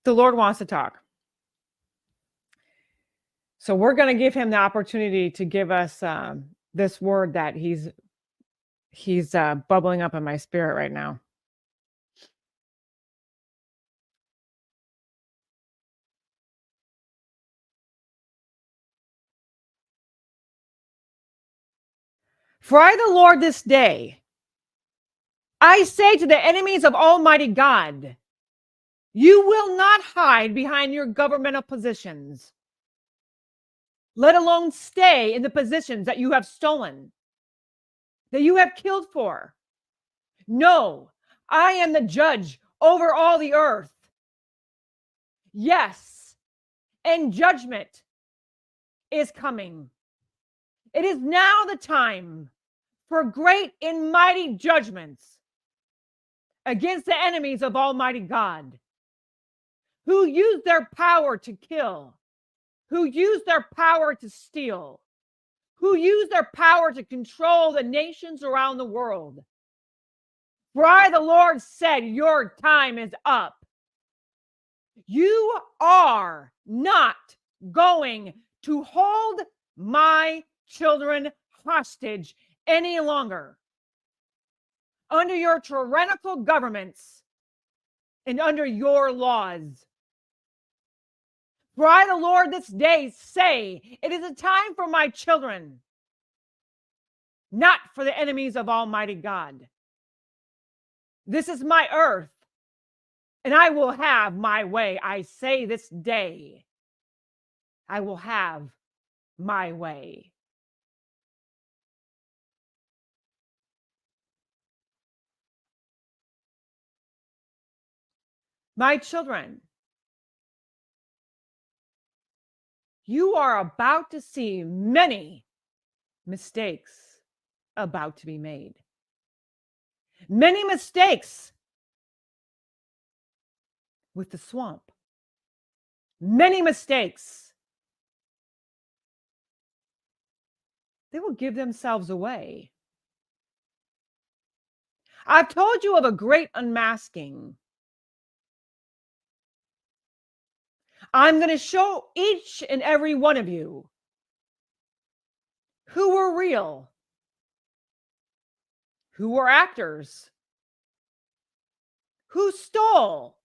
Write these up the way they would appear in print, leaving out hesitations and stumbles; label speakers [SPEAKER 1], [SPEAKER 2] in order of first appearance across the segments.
[SPEAKER 1] The Lord wants to talk. So we're going to give him the opportunity to give us this word that he's bubbling up in my spirit right now. For I, the Lord, this day, I say to the enemies of Almighty God, you will not hide behind your governmental positions, let alone stay in the positions that you have stolen, that you have killed for. No, I am the judge over all the earth. Yes, and judgment is coming. It is now the time for great and mighty judgments against the enemies of Almighty God, who use their power to kill, who use their power to steal, who use their power to control the nations around the world. For I, the Lord, said, your time is up. You are not going to hold my children hostage any longer under your tyrannical governments and under your laws. For I, the Lord, this day say, it is a time for my children, not for the enemies of Almighty God. This is my earth, and I will have my way. I say this day, I will have my way. My children, you are about to see many mistakes about to be made. Many mistakes with the swamp. Many mistakes. They will give themselves away. I've told you of a great unmasking. I'm going to show each and every one of you who were real, who were actors, who stole,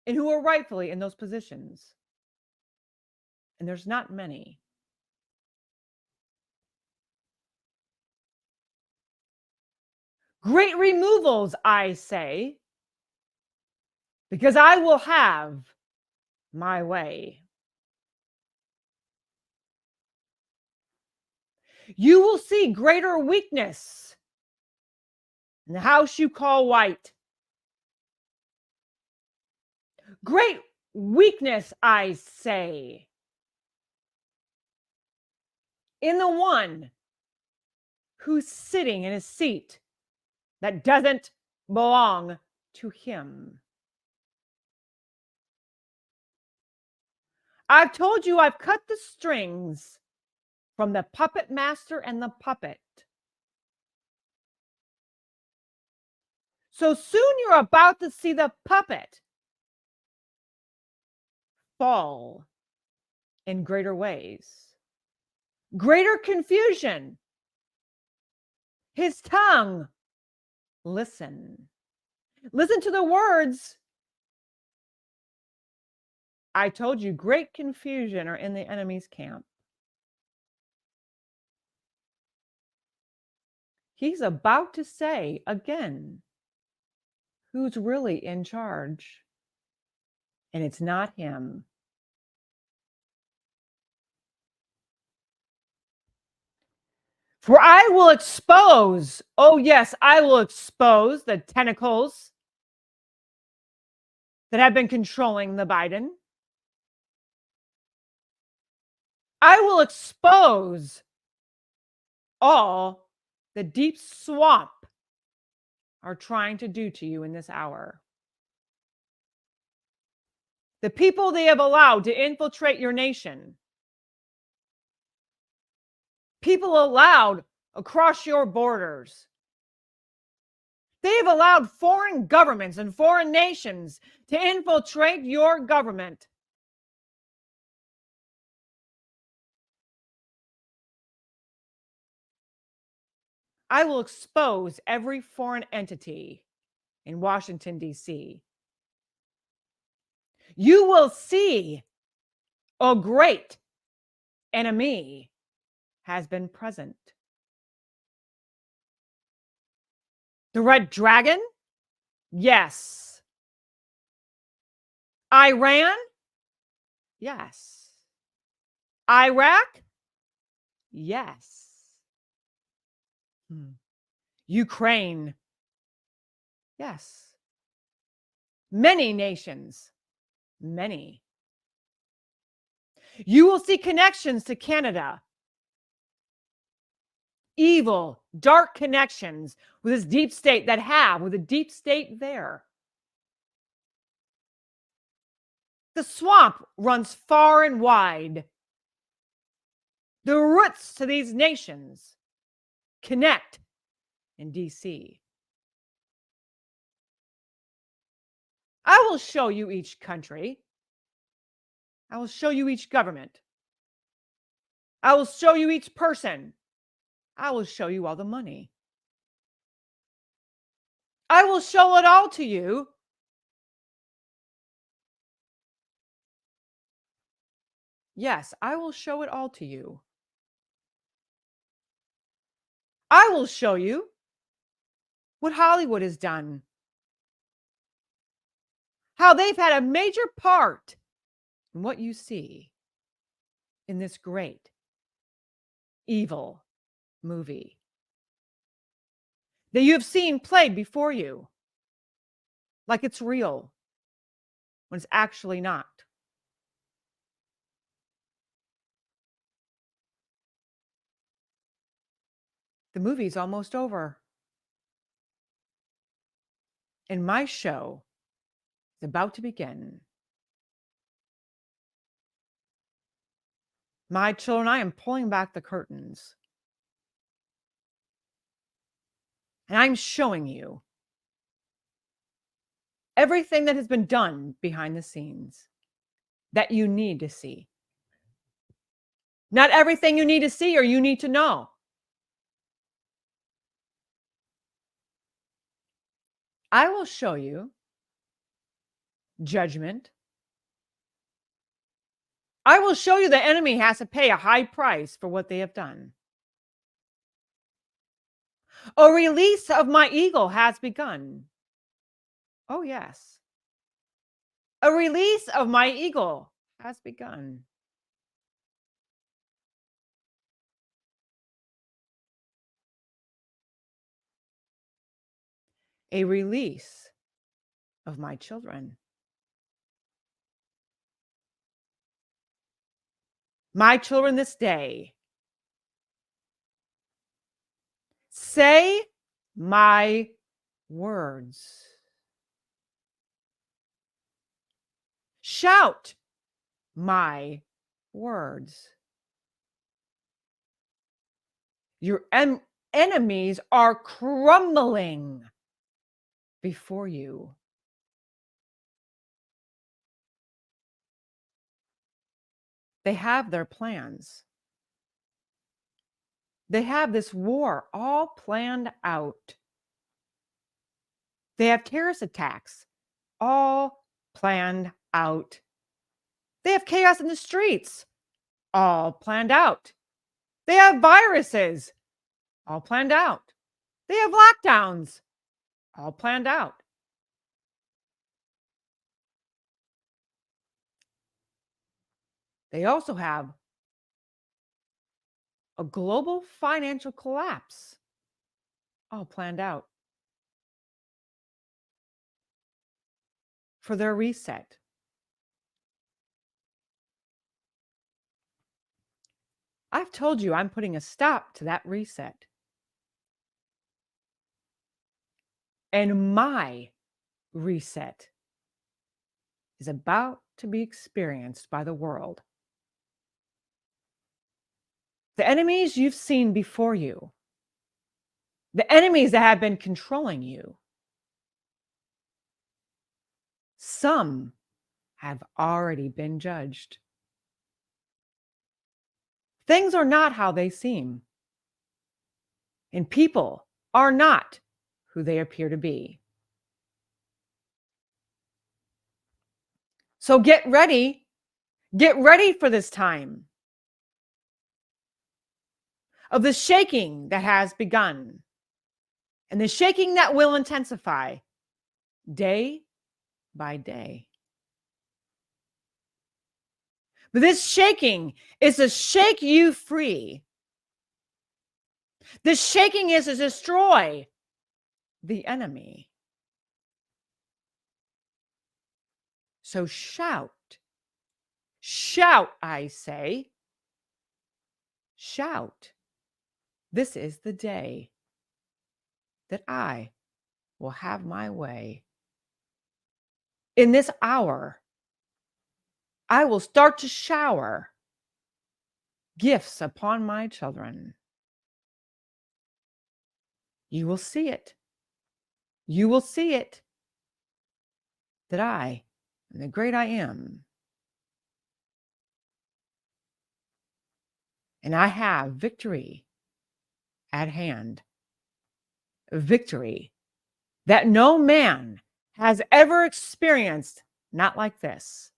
[SPEAKER 1] and who were rightfully in those positions. And there's not many. Great removals, I say, because I will have my way. You will see greater weakness in the house you call white. Great weakness, I say, in the one who's sitting in a seat that doesn't belong to him. I've told you I've cut the strings from the puppet master and the puppet. So soon you're about to see the puppet fall in greater ways, greater confusion. His tongue, listen to the words. I told you great confusion are in the enemy's camp. He's about to say again, who's really in charge? And it's not him. For I will expose, oh yes, I will expose the tentacles that have been controlling the Biden. I will expose all the deep swamp are trying to do to you in this hour. The people they have allowed to infiltrate your nation. People allowed across your borders They've allowed foreign governments and foreign nations to infiltrate your government. I will expose every foreign entity in Washington, D.C. You will see a great enemy has been present. The Red Dragon? Yes. Iran? Yes. Iraq? Yes. Ukraine? Yes. Many nations. Many. You will see connections to Canada. Evil, dark connections with this deep state with a deep state there. The swamp runs far and wide. The roots to these nations connect in DC. I will show you each country. I will show you each government. I will show you each person. I will show you all the money. I will show it all to you. Yes, I will show it all to you. I will show you what Hollywood has done, how they've had a major part in what you see in this great evil movie that you have seen played before you like it's real when it's actually not. The movie's almost over. And my show is about to begin. My children, I am pulling back the curtains. And I'm showing you everything that has been done behind the scenes that you need to see. Not everything you need to see or you need to know. I will show you judgment. I will show you the enemy has to pay a high price for what they have done. A release of my eagle has begun. Oh, yes. A release of my eagle has begun. A release of my children. My children this day, say my words. Shout my words. Your enemies are crumbling before you. They have their plans. They have this war all planned out. They have terrorist attacks all planned out. They have chaos in the streets all planned out. They have viruses all planned out. They have lockdowns all planned out. They also have a global financial collapse all planned out for their reset. I've told you I'm putting a stop to that reset. And my reset is about to be experienced by the world. The enemies you've seen before you, the enemies that have been controlling you, Some have already been judged. Things are not how they seem, and people are not who they appear to be. So get ready. Get ready for this time of the shaking that has begun and the shaking that will intensify day by day. But this shaking is to shake you free. This shaking is to destroy the enemy. So shout, shout, I say, shout. This is the day that I will have my way. In this hour, I will start to shower gifts upon my children. You will see it. You will see it. That I am the great I am. And I have victory at hand. Victory that no man has ever experienced, not like this.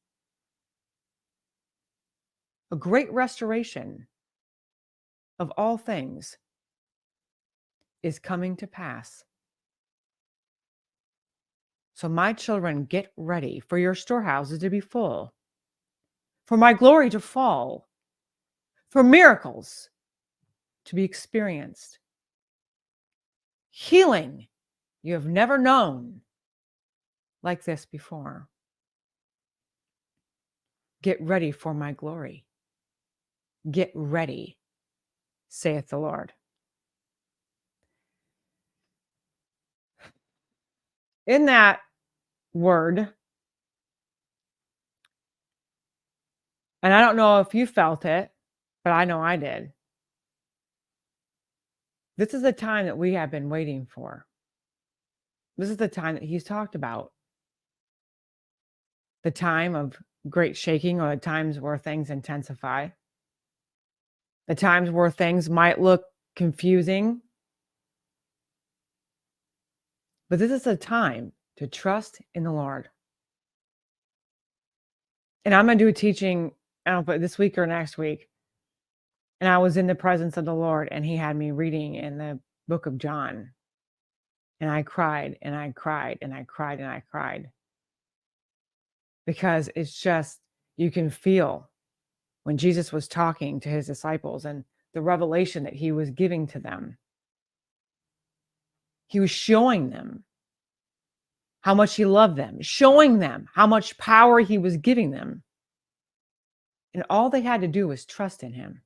[SPEAKER 1] A great restoration of all things is coming to pass. So, my children, get ready for your storehouses to be full, for my glory to fall, for miracles to be experienced, healing you have never known like this before. Get ready for my glory. Get ready, saith the Lord. In that word, and I don't know if you felt it, but I know I did. This is the time that we have been waiting for. This is the time that he's talked about. The time of great shaking, or the times where things intensify. The times where things might look confusing. But this is a time to trust in the Lord. And I'm going to do a teaching, I don't know if this week or next week. And I was in the presence of the Lord, and he had me reading in the book of John. And I cried, and I cried, and I cried, and I cried. Because it's just, you can feel when Jesus was talking to his disciples and the revelation that he was giving to them. He was showing them how much he loved them, showing them how much power he was giving them. And all they had to do was trust in him.